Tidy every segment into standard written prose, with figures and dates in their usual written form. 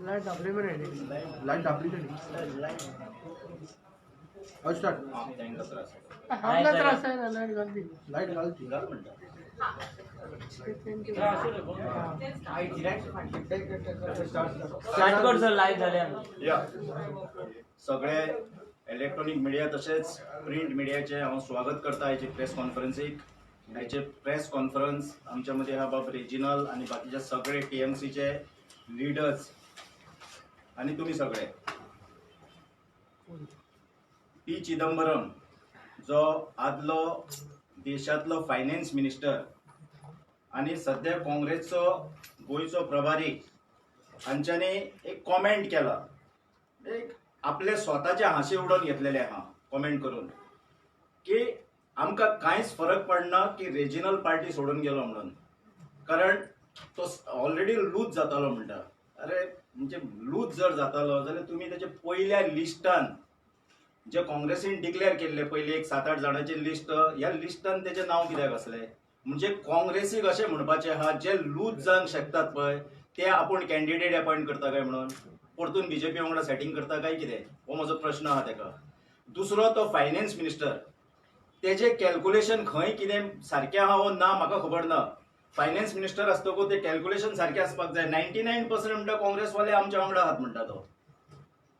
Light आपली पण आहे. लाईट आपली पण स्टार्ट आपला त्रास आहे ना. लाईट घालती सगळे इलेक्ट्रॉनिक मिडिया तसेच प्रिंट मिडियाचे हांव स्वागत करता हेचे प्रेस कॉन्फरन्सीक. हेचे प्रेस कॉन्फरन्स आमच्या मध्ये हा बाब रिजनल आणि बाकीचे सगळे टीएमसीचे लिडर्स आणि तुम्ही सगळे. पी चिदंबरम जो आदलो देशातलो फायनान्स मिनिस्टर आणि सध्या काँग्रेसचो गोयचो प्रभारी हांच्यांनी एक कॉमेंट केला. एक आपले स्वताचे हांसे उडोवन घेतलेले आहा कॉमेंट करून की आमकां कांयच फरक पडना की रिजनल पार्टी सोडून गेलो म्हणून, कारण तो ऑलरेडी लूज जातालो म्हणटा. अरे म्हणजे लूज जर जातालो जाल्यार तुमी त्याच्या पयल्या लिस्टान जे काँग्रेसीन डिक्लेअर केल्ले पयली एक 7-8 जाणांची लिस्ट, ह्या लिस्टान तेजें नांव कित्याक आसलें? म्हणजे काँग्रेसीक अशें म्हणपाचें आहा जे लूज जावंक शकतात पळय ते आपूण कॅन्डिडेट अपॉयंट करता काय म्हणून, परतून बीजेपी वांगडा सेटिंग करता काय कितें, हो म्हजो प्रश्न आहा तेका. दुसरो तो फायनान्स मिनिस्टर, तेजे कॅल्क्युलेशन खंय कितें सारकें आहा हो ना म्हाका खबर ना. फायनान्स मिनिस्टर आसतकूच ते कॅल्क्युलेशन सारकें आसपाक जाय. 99% म्हणटा काँग्रेसवाले आमच्या वांगडा आहात म्हणटा तो.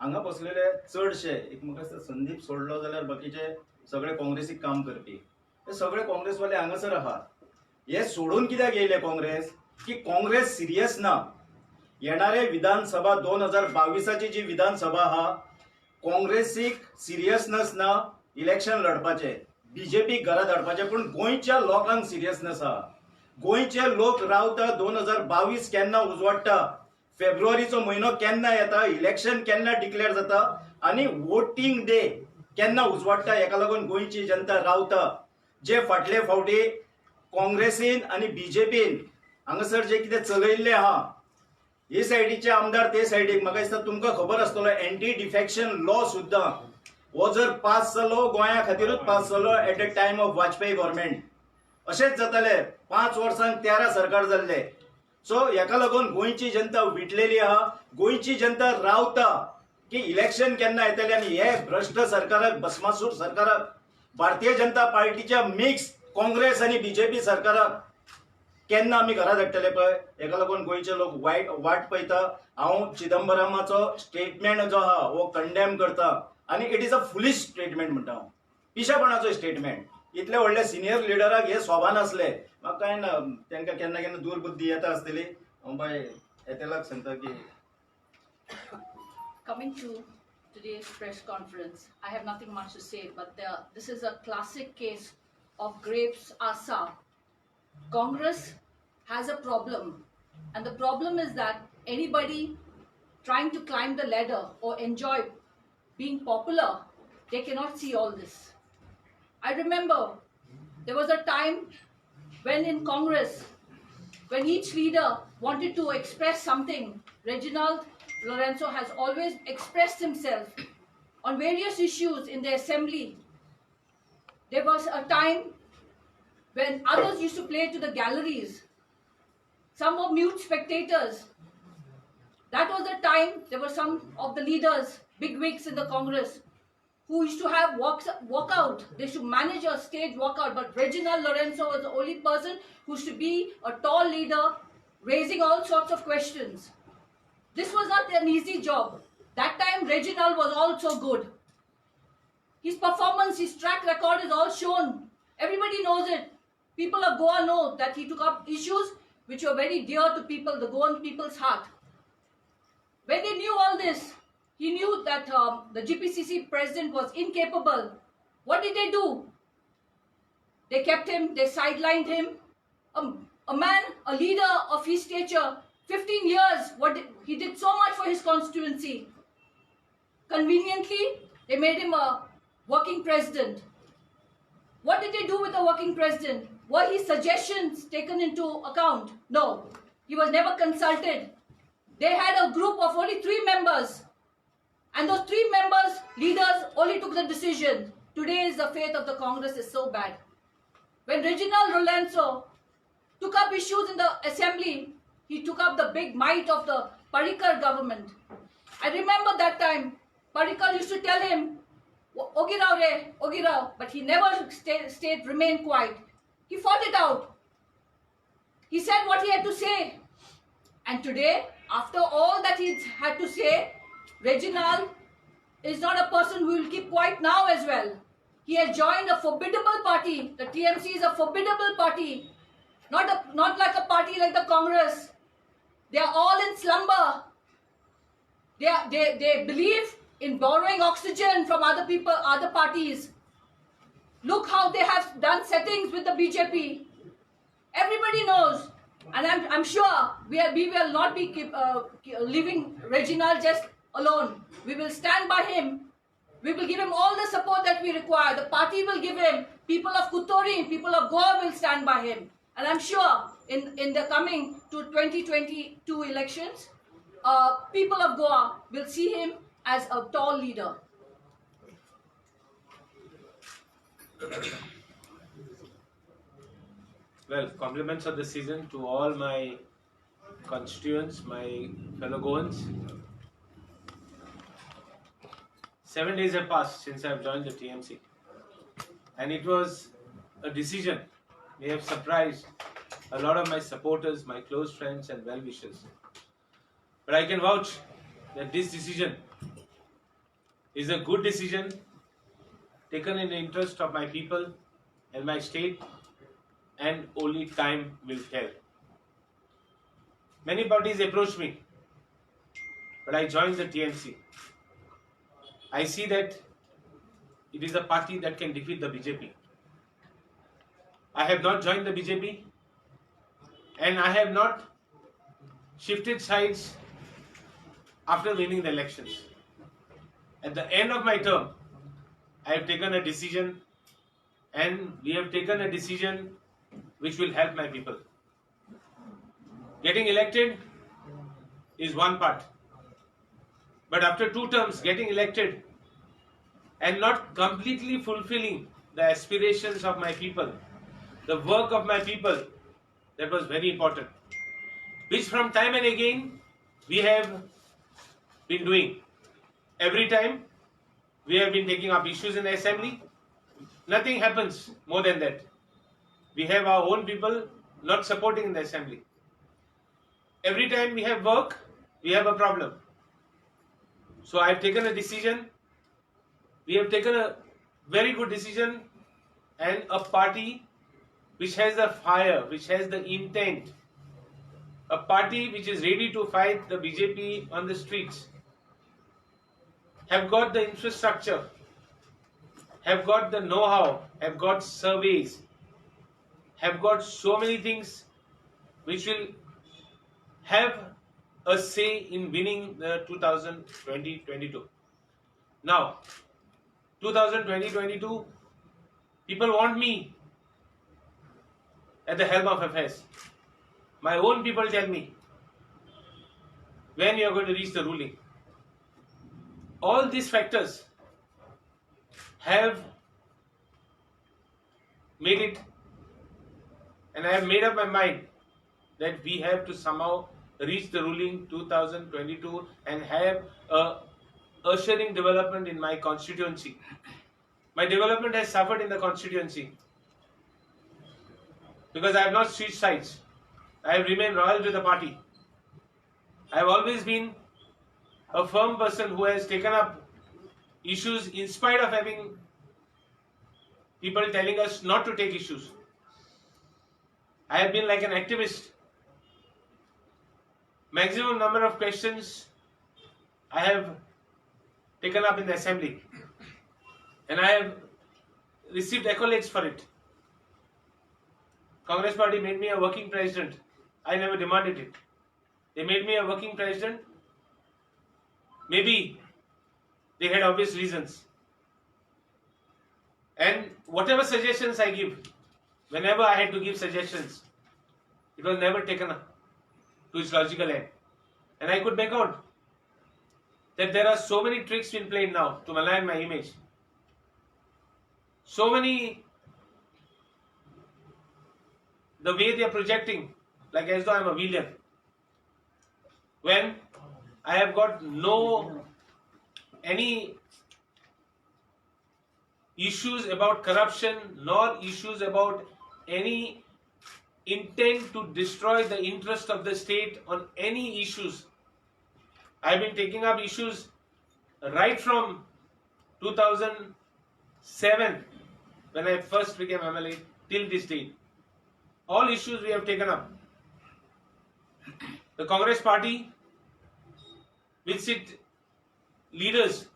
हांगा बसलेले चडशे एक म्हाका दिसता संदीप सोडलो जाल्यार बाकीचे सगळे काँग्रेसीक काम करपी हे सगळे काँग्रेसवाले हांगासर आहात. हे सोडून कित्याक येयले काँग्रेस? की काँग्रेस सिरियस ना. येणारे विधानसभा 2022ची जी विधानसभा आहा काँग्रेसीक सिरियसनस ना इलेक्शन लढपाचे, बीजेपी घरा धाडपाचे, पण गोंयच्या लोकांक सिरियसनस आहा. गोंयचे लोक रावता 2022 केन्ना उजवाडटा, फेब्रुवारीचो म्हयनो केन्ना येता, इलेक्शन केन्ना डिक्लेअर जाता आणि वोटिंग डे केन्ना उजवाडटा, हेका लागून गोंयची जनता रावता. जे फाटले फावटी काँग्रेसीन आणि बीजेपीन हांगासर जे कितें चलयल्लें आहा, हे सायडीचे आमदार ते सायडीक, म्हाका दिसता तुमकां खबर आसतलो एंटी डिफेक्शन लॉ सुद्दां हो जर पास जालो गोंया खातीरूच पास जालो at the time of Vajpayee government. अशेंच जाताले 5 वर्सांक 13 सरकार जाल्ले. सो हेका लागून गोंयची जनता विटलेली आहा. गोंयची जनता रावता की इलेक्शन केन्ना येतले आनी हे भ्रष्ट सरकाराक, भस्मासूर सरकाराक, भारतीय जनता पार्टीच्या मिक्स काँग्रेस आणि बीजेपी सरकाराक केन्ना आमी घरा धाडटले पळय, हेका लागून गोंयचे लोक वाट पळयता. हांव चिदंबरमाचो स्टेटमेंट जो आहा हो कंडेम करता आणि it is a foolish statement म्हणटा हांव, पिशेपणाचो स्टेटमेंट. इतले व्हडले सिनियर लिडराक हे सोबा नासले. म्हाका काय ना तांकां केन्ना केन्ना दुर्बुद्धी येता आसतली. हांव बाय येतेलाक सांगता की coming to today's press conference, I have nothing much to say, but this is a classic case of grapes are sour. Congress has a problem, and the problem is that anybody trying to climb the ladder or enjoy being popular, they cannot see all this. I remember there was a time when in Congress, when each leader wanted to express something, Reginald Lorenzo has always expressed himself on various issues in the assembly. There was a time when others used to play to the galleries. Some were mute spectators. That was the time there were some of the leaders, big wigs in the Congress, who used to have walkout. They should manage a stage walkout. But Reginald Lorenzo was the only person who used to be a tall leader, raising all sorts of questions. This was not an easy job. That time Reginald was also good. His performance, his track record is all shown. Everybody knows it. People of Goa know that he took up issues which were very dear to people, the Goan people's heart. When they knew all this, he knew that the GPCC president was incapable. What did they do? They kept him, they sidelined him. A man, a leader of his stature, 15 years, he did so much for his constituency. Conveniently, they made him a working president. What did they do with the working president? Were his suggestions taken into account? No, he was never consulted. They had a group of only 3 members. And those 3 members, leaders, only took the decision. Today is the fate of the Congress is so bad. When Reginald Rolenso took up issues in the assembly, he took up the big might of the Parikar government. I remember that time, Parikar used to tell him, Ogirao re, Ogirao, but he never remained quiet. He fought it out. He said what he had to say. And today, after all that he had to say, Reginald is not a person who will keep quiet now as well. He has joined a formidable party. The TMC is a formidable party. Not like a party like the Congress. They are all in slumber. They believe in borrowing oxygen from other people, other parties. Look how they have done settings with the BJP. Everybody knows. And I'm sure we will not be leaving Reginald just alone. We will stand by him. We will give him all the support that we require. The party will give him. People of Kuttori, people of Goa will stand by him. And I'm sure in the coming to 2022 elections, people of Goa will see him as a tall leader. Well, compliments of the season to all my constituents, my fellow Goans. 7 days have passed since I've joined the TMC, and it was a decision. They have surprised a lot of my supporters, my close friends and well-wishers. But I can vouch that this decision is a good decision taken in the interest of my people and my state, and only time will tell. Many parties approached me, but I joined the TMC. I see that it is a party that can defeat the BJP. I have not joined the BJP, and I have not shifted sides after winning the elections. At the end of my term, I have taken a decision, and we have taken a decision which will help my people. Getting elected is one part. But after 2 terms, getting elected and not completely fulfilling the aspirations of my people, the work of my people, that was very important. Which from time and again, we have been doing. Every time, we have been taking up issues in the assembly. Nothing happens more than that. We have our own people not supporting in the assembly. Every time we have work, we have a problem. So I have taken a decision. We have taken a very good decision, and a party which has the fire, which has the intent, a party which is ready to fight the BJP on the streets, have got the infrastructure, have got the know-how, have got surveys, have got so many things which will have a say in winning the 2020-22. Now, 2020-22, people want me at the helm of affairs. My own people tell me when you are going to reach the ruling. All these factors have made it, and I have made up my mind that we have to somehow reach the ruling 2022 and have a ushering development in my constituency. My development has suffered in the constituency because I have not switched sides. I have remained loyal to the party. I have always been a firm person who has taken up issues in spite of having people telling us not to take issues. I have been like an activist. Maximum number of questions I have taken up in the assembly, and I have received accolades for it. Congress party made me a working president. I never demanded it. They made me a working president. Maybe they had obvious reasons. And whatever suggestions I give, whenever I had to give suggestions, it was never taken up to its logical end. And I could make out that there are so many tricks being played now to malign my image. So many the way they are projecting, like as though I am a villain, when I have got no any issues about corruption nor issues about any intent to destroy the interest of the state on any issues. I've been taking up issues right from 2007 when I first became MLA till this date. All issues we have taken up. The Congress party with its leaders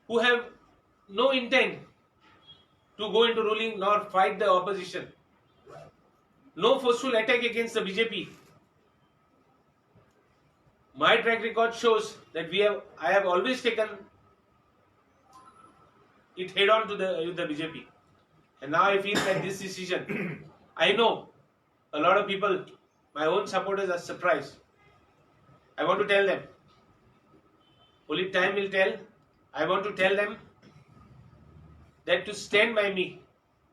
who have no intent to go into ruling nor fight the opposition. No forceful attack against the BJP. My track record shows that I have always taken it head on to the BJP. And now I feel that this decision, I know a lot of people, my own supporters are surprised. I want to tell them, only time will tell. I want to tell them that to stand by me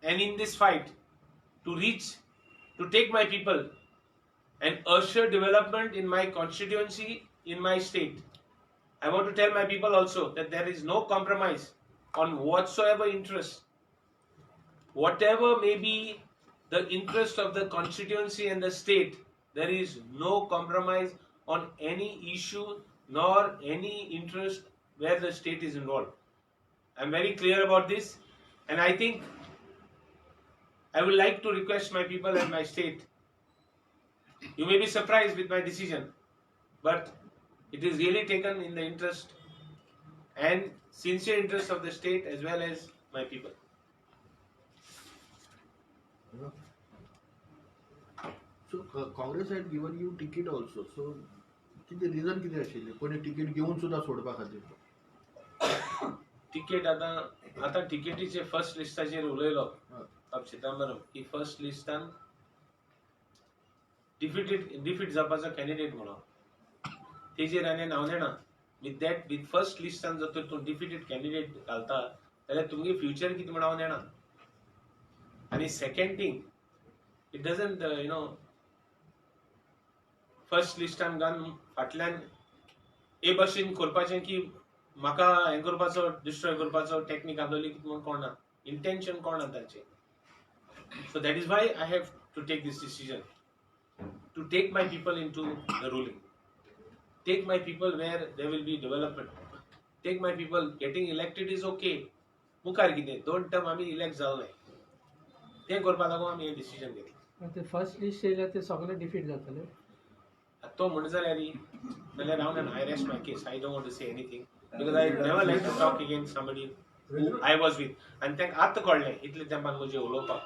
and in this fight, to take my people and usher development in my constituency, in my state. I want to tell my people also that there is no compromise on whatsoever interest. Whatever may be the interest of the constituency and the state, there is no compromise on any issue nor any interest where the state is involved. I am very clear about this, and I think I would like to request my people and my state. You may be surprised with my decision, but it is really taken in the interest and sincere interest of the state as well as my people. So Congress had given you ticket also. So किती reason किती असेल? कोणी ticket घेऊन सुद्धा सोडपा खातीर. Ticket आता तिकीटीचे first लिस्टाचेर उलयलो अब चिदंबरम ही फर्स्ट लिस्टान डिफीट जावपाचो कॅन्डिडेट म्हणून तेजेर आनी नांव देना विथ फर्स्ट लिस्टान जर तूं डिफिटेड कॅन्डिडेट घालता जाल्यार तुमगे फ्युचर कितें म्हण हांव देना आनी second thing it doesn't first लिस्टान घालून फाटल्यान हे भाशेन करपाचें की म्हाका हें करपाचो डिस्ट्रॉय करपाचो टॅक्नीक आसलोली कितें म्हूण कळना इंटेंशन कळना तांचें so that is why I have to take this decision to take my people into the ruling take my people where there will be development take my people getting elected is okay मुखार कितें 2 term आमी elect जाल नाय तें करपा लागून आमी हें डिसिजन घेतलें ते फर्स्ट लिस्ट येयल्यार ते सगळे डिफीट जातले तो म्हण जाल्यार हांव I rest my case I don't want to say anything because I never like to talk against somebody who I was with. And thank आत्ता कळ्ळें इतले तेंपान म्हजें उलोवपाक.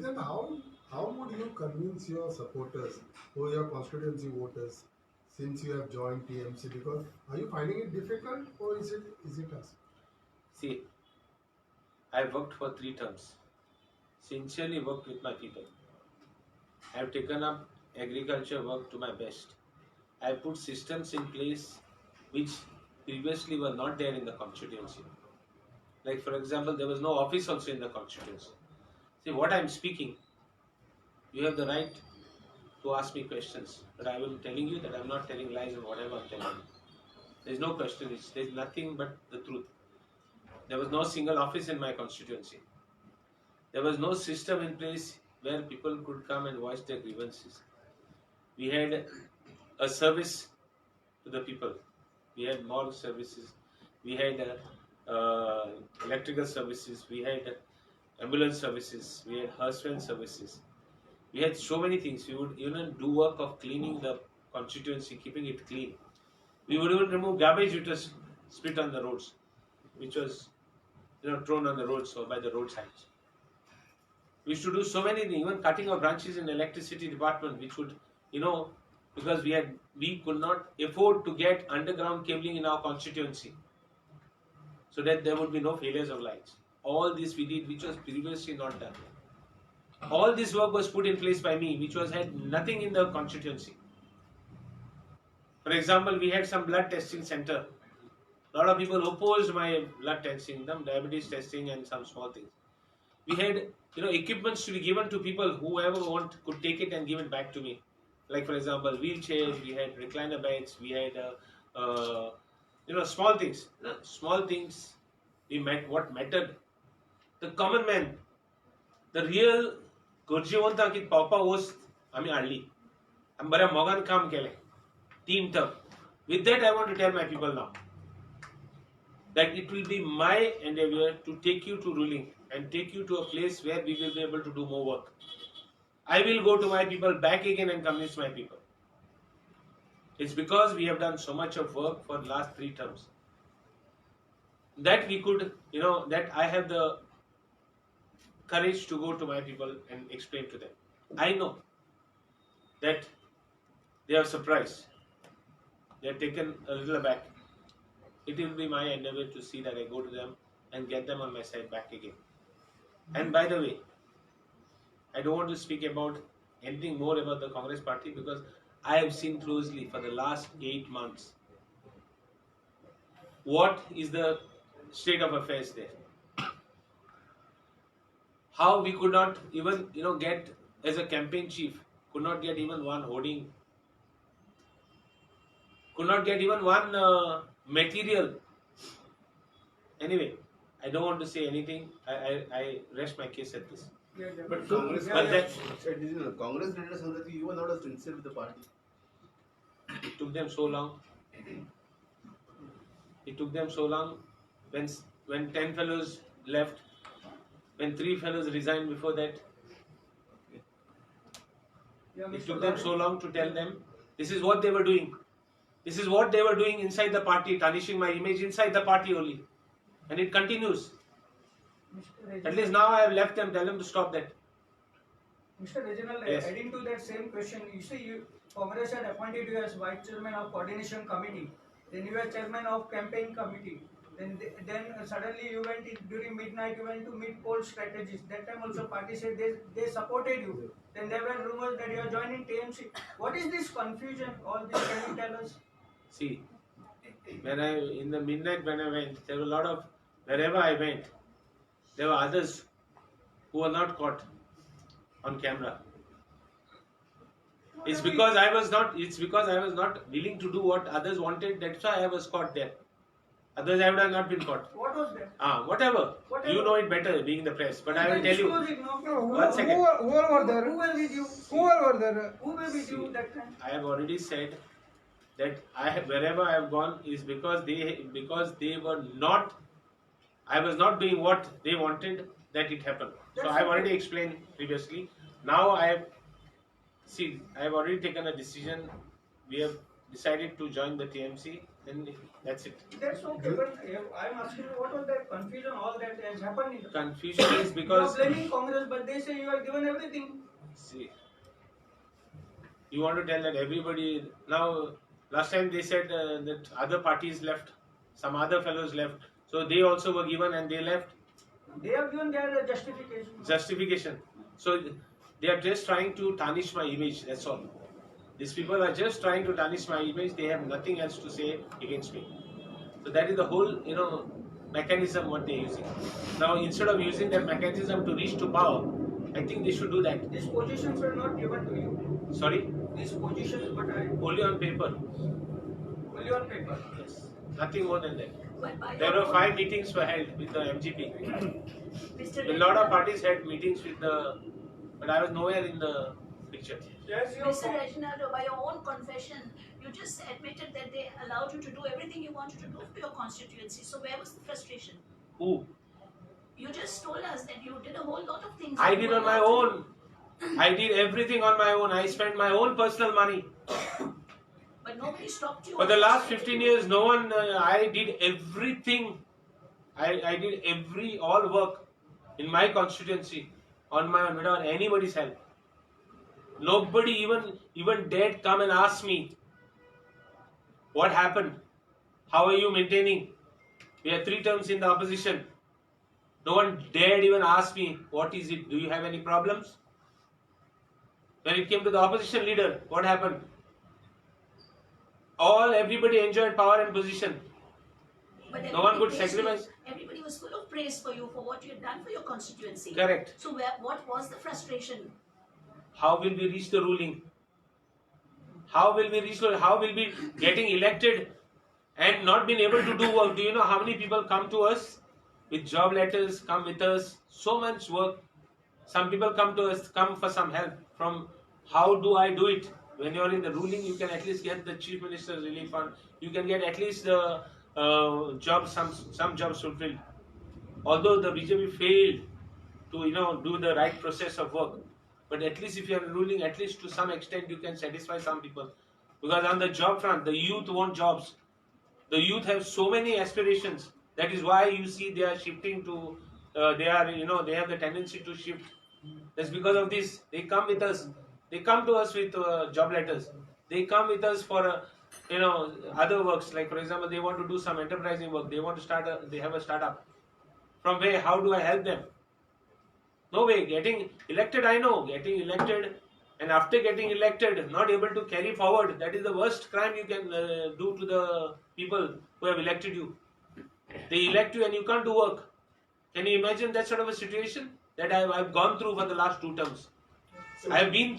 Then how would you convince your supporters or your constituency voters since you have joined TMC? Because are you finding it difficult or is it us? See, I worked for 3 terms. Sincerely worked with my people. I have taken up agriculture work to my best. I have put systems in place which previously were not there in the constituency. Like for example, there was no office also in the constituency. See what I am speaking, you have the right to ask me questions, but I am telling you that I am not telling lies and whatever I am telling you. There is no question, there is nothing but the truth. There was no single office in my constituency. There was no system in place where people could come and voice their grievances. We had a service to the people. We had mall services, we had electrical services, we had ambulance services, we had household services. We had so many things. We would even do work of cleaning the constituency, keeping it clean. We would even remove garbage which was spit on the roads, which was thrown on the roads or by the roadsides. We used to do so many things, even cutting of branches in the electricity department, which would, because we could not afford to get underground cabling in our constituency, so that there would be no failures of lines. All this we did, which was previously not done. All this work was put in place by me, which had nothing in the constituency. For example, we had some blood testing center. A lot of people opposed my blood testing, some diabetes testing and some small things. we had equipments to be given to people, whoever could take it and give it back to me. Like for example, wheelchairs, we had recliner beds, we had small things. Small things. We met what mattered. The common man, the real गरजेवंत की पावपा वस्त आमी हाडली. आमी बऱ्या मोगान काम केलें. Team term. With that, I want to tell my people now that it will be my endeavor to take you to ruling and take you to a place where we will be able to do more work. I will go to my people back again and convince my people. It's because we have done so much of work for the last 3 terms that we could, that I have the courage to go to my people and explain to them. I know that they are surprised. They are taken a little aback. It will be my endeavor to see that I go to them and get them on my side back again. And by the way, I don't want to speak about anything more about the Congress party because I have seen closely for the last 8 months what is the state of affairs there. How we could not even, get, as a campaign chief, could not get even one hoarding, could not get even one material. Anyway, I don't want to say anything. I rest my case at this. But Congress, Congress leaders know that you were not as sincere with the party. It took them so long. It took them so long. When 10 fellows left, when 3 fellows resigned before that, it took them so long to tell them this is what they were doing. This is what they were doing inside the party, tarnishing my image inside the party only. And it continues. At least now I have left them, tell them to stop that. Mr. Regional, Yes. adding to that same question, you see, Congress had appointed you as Vice Chairman of Coordination Committee, then you were Chairman of Campaign Committee, then suddenly you went during midnight, you went to meet poll strategists. That time also party said they supported you. Then there were rumors that you are joining TMC. What is this confusion? All this, can you tell us? See, in the midnight when I went, there were a lot of, wherever I went, there were others who were not caught on camera. It's because I was not willing to do what others wanted. That's why I was caught there. Others I would have not been caught. What was that? Whatever. You know it better, being the press. But I will tell you. One second. Who were there? Who were with you? Who were there? Who were with you that time? I have already said that wherever I have gone is because they were not. I was not doing what they wanted that it happened. So I have already explained previously. Now I have already taken a decision. We have decided to join the TMC, and that's it. That's okay, but I'm asking you, what was that confusion, all that has happened? Confusion is because you are blaming Congress, but they say you are given everything. see, you want to tell that everybody now. Last time they said that other parties left, some other fellows left, so they also were given and they left. They have given their justification. So they are just trying to tarnish my image. That's all. These people are just trying to tarnish my image. They have nothing else to say against me. So that is the whole, mechanism what they are using. Now instead of using that mechanism to reach to power, I think they should do that. These positions were not given to you. Sorry? These positions, but Only on paper. only on paper. Yes. Nothing more than that. But by There your were 5 meetings were held with the MGP. Mr. A lot of parties had meetings with but I was nowhere in the picture. Yes, Mr. Reginald, by your own confession, you just admitted that they allowed you to do everything you wanted to do for your constituency. So where was the frustration? Who? You just told us that you did a whole lot of things. I that you did were on my allowed to own. I did everything on my own. I spent my own personal money. do. But nobody stopped you. For the last 15 years, no one, I did everything. I did all work in my constituency on my own without anybody's help. Nobody even dared come and ask me, what happened? How are you maintaining? We are 3 terms in the opposition. No one dared even ask me, what is it? Do you have any problems? When it came to the opposition leader, what happened? Everybody enjoyed power and position. But No one could everybody pays you. sacrifice. everybody was full of praise for you for what you had done for your constituency. Correct. So what was the frustration? How will we reach the ruling? How will we reach the, how will we getting elected and not being able to do work? Do you know how many people come to us with job letters, come with us, so much work. Some people come to us, come for some help from how do I do it? When you are in the ruling, you can at least get the Chief Minister's Relief Fund. You can get at least the jobs, some jobs fulfilled. Although the BJP failed to do the right process of work, but at least if you are ruling, at least to some extent you can satisfy some people. Because on the job front, the youth want jobs. The youth have so many aspirations. That is why you see they are shifting to. They have the tendency to shift. That's because of this. They come with us. They come to us with job letters. They come with us for other works. Like for example, they want to do some enterprising work. They want to start. They have a startup. From where? How do I help them? No way. Getting elected, I know. Getting elected, and after getting elected, not able to carry forward. That is the worst crime you can do to the people who have elected you. They elect you and you can't do work. Can you imagine that sort of a situation that I've gone through for the last 2 terms? I have been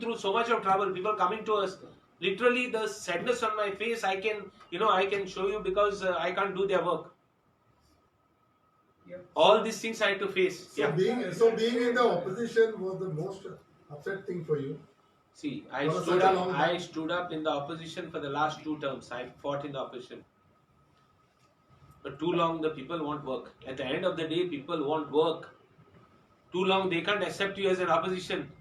through so much of trouble. People coming to us, literally the sadness on my face. I can show you because I can't do their work. Yep. All these things I had to face. So being in the opposition was the most upset thing for you. See, I For stood such a long up. time. I stood up in the opposition for the last 2 terms. I fought in the opposition. But too long the people want work. At the end of the day, people want work. Too long they can't accept you as an opposition.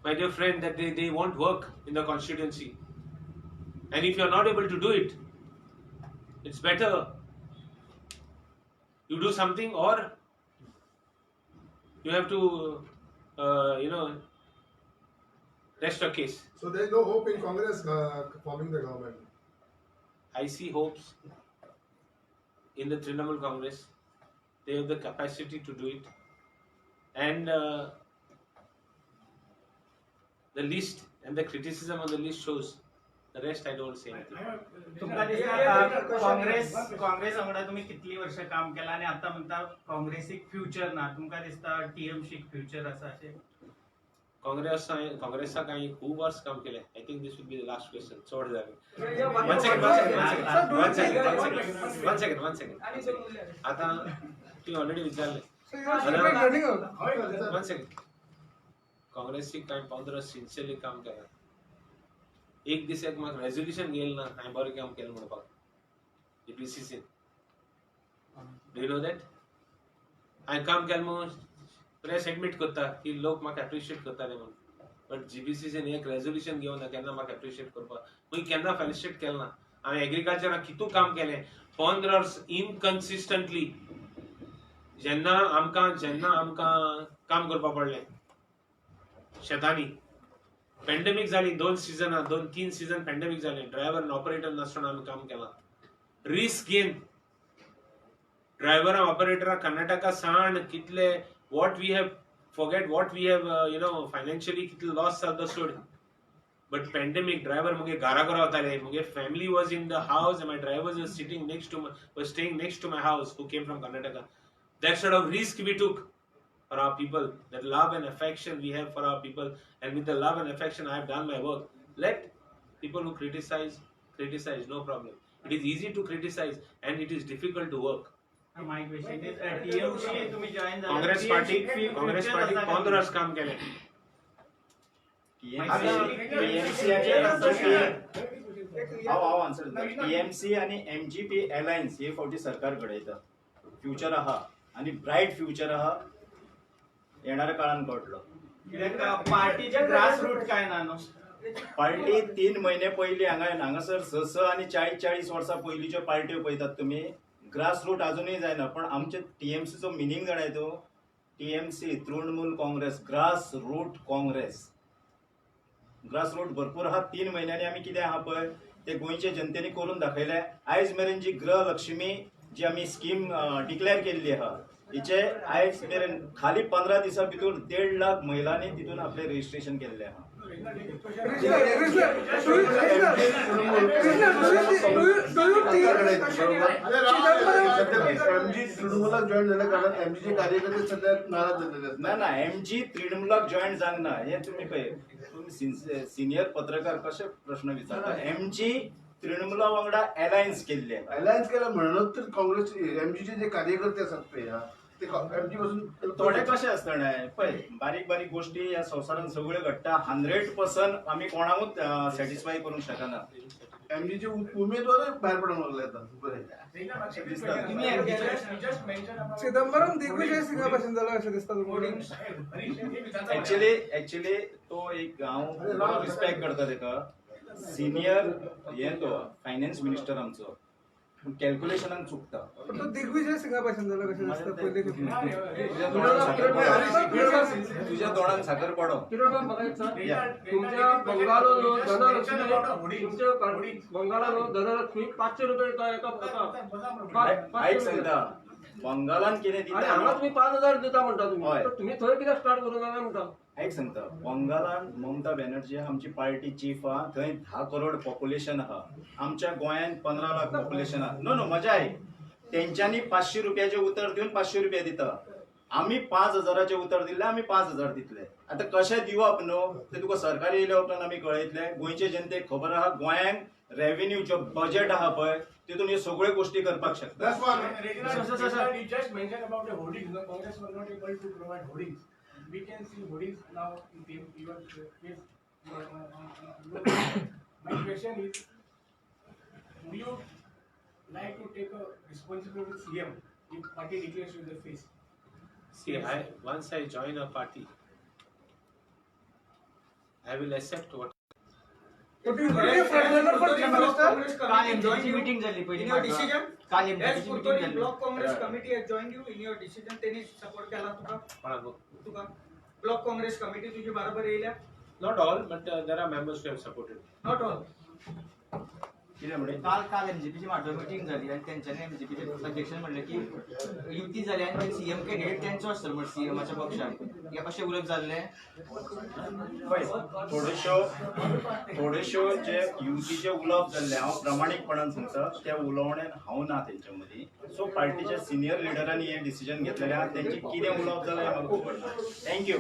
My dear friend, that they want work in the constituency. And if you are not able to do it, it's better you do something, or you have to rest your case. So there is no hope in Congress forming the government. I see hopes in the Trinamool Congress. They have the capacity to do it. And the list and the criticism on the list shows. The rest I don't say anything. तुमका दिसता काँग्रेस वांगडा तुम्ही कितली वर्ष काम केला आणि आता म्हणता काँग्रेसीक फ्युचर ना तुमका दिसता टीएमसीक फ्युचर असा अशें काँग्रेसा काही खूप वर्ष काम केले. I think this will be the last question. चोड जाले. One second. आता ती ऑलरेडी विचारले. One second. काँग्रेसची काही 15 सिन्सियरली काम केला. एक दीस एक म्हाका रेजोल्यूशन घेयल ना हांवें बरें काम केलें म्हणपाक. PCC. Do you know that? हांवें काम केलें म्हणून प्रेस एडमीट करता की लोक म्हाका एप्रिशिएट करताले म्हणून. बट GPCCन एक रेजोल्यूशन घेवन ना केन्ना म्हाका एप्रिशिएट करपाक. मुई केन्ना फेलिसिटेट केलें ना. हांवें एग्रीकल्चराक कितू काम केलें. 15 वर्स इनकन्सिस्टंटली जेन्ना आमकां काम करपा पडलें शेतांनी. पॅन्डेमिक जाली 2-3 सीझन पॅन्डेमिक जाले. ड्रायव्हर आणि ऑपरेटर नासतना आम्ही काम केला. रिस्क घेन ड्रायव्हर ऑपरेटरा कर्नाटका सांड कितले what we have financially कितले लॉस जाता सोड. But pandemic driver मुगे घरा रावताले. मुगे family was in the house and my driver was staying next to my house who came from Karnataka. That sort of risk we took for our people, that love and affection we have for our people, and with the love and affection I have done my work. Let people who criticize, no problem. It is easy to criticize and it is difficult to work. My question is TMC तुम्ही join झाला. Congress party 15 वर्ष काम केले. TMC आणि MGP alliance हे फावटी सरकार घडयता. Future आहा आणि ब्राईट फ्युचर आहा. येणाऱ्या काळान कळटलो. पार्टीचे ग्रास रूट काय ना नो. पार्टी 3 महिने पयली हांगासर 6 आणि 40 वर्सां पयलीच्यो पार्ट्यो पळयतात तुमी. ग्रास रूट अजूनही जायना. पण आमचे TMCचो मिनिंग जाणाय तो. TMC Trinamool Congress grass root Congress. Grass root भरपूर आहा. 3 महिन्यांनी आम्ही कितें आहा पळय ते गोंयचे जनतेने करून दाखयले. आयज मेरेन जी गृहलक्ष्मी जी आम्ही स्कीम डिक्लेअर केल्ली आहा हिचे आयज मेरेन खाली 15 दिसा भितर 1.5 लाख महिलांनी तितून आपले रजिस्ट्रेशन केल्ले आहा. एमजी तृणमूलाक जॉईन झाल्या कारण एमजीचे कार्यकर्ते सध्या नाराज झालेले आहेत. ना एमजी तृणमूलाक जॉईन जावंक ना हे तुम्ही सिनियर पत्रकार कसे प्रश्न विचारता. एमजी तृणमूला वांगडा अलायन्स केल्ले. अलायन्स केला म्हणूनच तर काँग्रेस एमजीचे जे कार्यकर्ते असतात ते एमजी पासून थोडे कशे असताना पळय बारीक बारीक गोष्टी या संवसारात सगळे घडटा. 100% आम्ही कोणाकूच सॅटिस्फाय करूंक शकना. एमजीचे उमेदवार बाहेर पडून लागले आता बरे. चिदंबरम दिग्विजय सिंगापासून झाला असे दिसतात तुम्हाला. ऍक्च्युली तो एक हांव रिस्पेक्ट करता तेका. सिनियर हे तो फायनान्स मिनिस्टर आमचो कॅल्क्युलेशनान चुकता. पण तो दिग्विजय सिंगापासून झाला कसे दिसतात पहिले तुझ्या तोंडान साखर पडो. तुमच्या बंगालो धनलक्ष्मी 500 रुपये ऐक सांगता बंगालान कितें दिता हांगा तुम्ही 5000 दिता म्हणटा तुम्ही हय. तर तुम्ही थंय कित्याक स्टार्ट करूंक ना म्हणटा. ऐक सांगता बंगालान ममता बॅनर्जी आमची पार्टी चीफ आहा. थंय 10 करोड पॉप्युलेशन आहा. आमच्या गोंयान 15 लाख पॉप्युलेशन आहा. नो मजा आहे. तेंच्यांनी 500 रुपयाचे उतर दिवन 500 रुपया दिता. आम्ही 5000चे उतर दिले आम्ही 5000 दितले. आता कशें दिवप न्हू ते तुका सरकारी येयल्या उपरांत आमी कळयतले. गोंयचे जनतेक खबर आहा गोंयांक रेव्हेन्यू जो बजेट आहा पळय तितून हे सगळ्यो गोष्टी करपाक शकता. You just mentioned about the hoardings. The Congress was not able to provide hoardings. We can see hoardings now in the even case. My question is, would you like to take a responsibility with CM if party declares you the face? See, once I join a party, I will accept what. Meeting झाली पहिली. Block Congress committee has join you in your decision. त्यांनी support केला तुका block Congress committee तुझी बरोबर येयल्या. Not all, but there are members who have supported. Not all. काल एमजीपीची Mardar meeting झाली आणि त्यांच्यानी एमजीपीचे अध्यक्षांनी म्हणलं की युती झाली आणि सीएम कॅन्डिडेट त्यांचो आसतलो म्हणजे सीएमाच्या पक्षान. या कशें उलट जाल्ले. थोडेश्यो जे युतीचे उलोवप जाल्ले हांव प्रामाणीकपणान सांगता त्या उलोवण्यान हांव ना तेंच्या मदीं. सो पार्टीच्या सिनियर लिडरांनी हे डिसिजन घेतलेलें आहा. तेंची कितें उलोवप जालें हें म्हाका खबर ना. थँक्यू.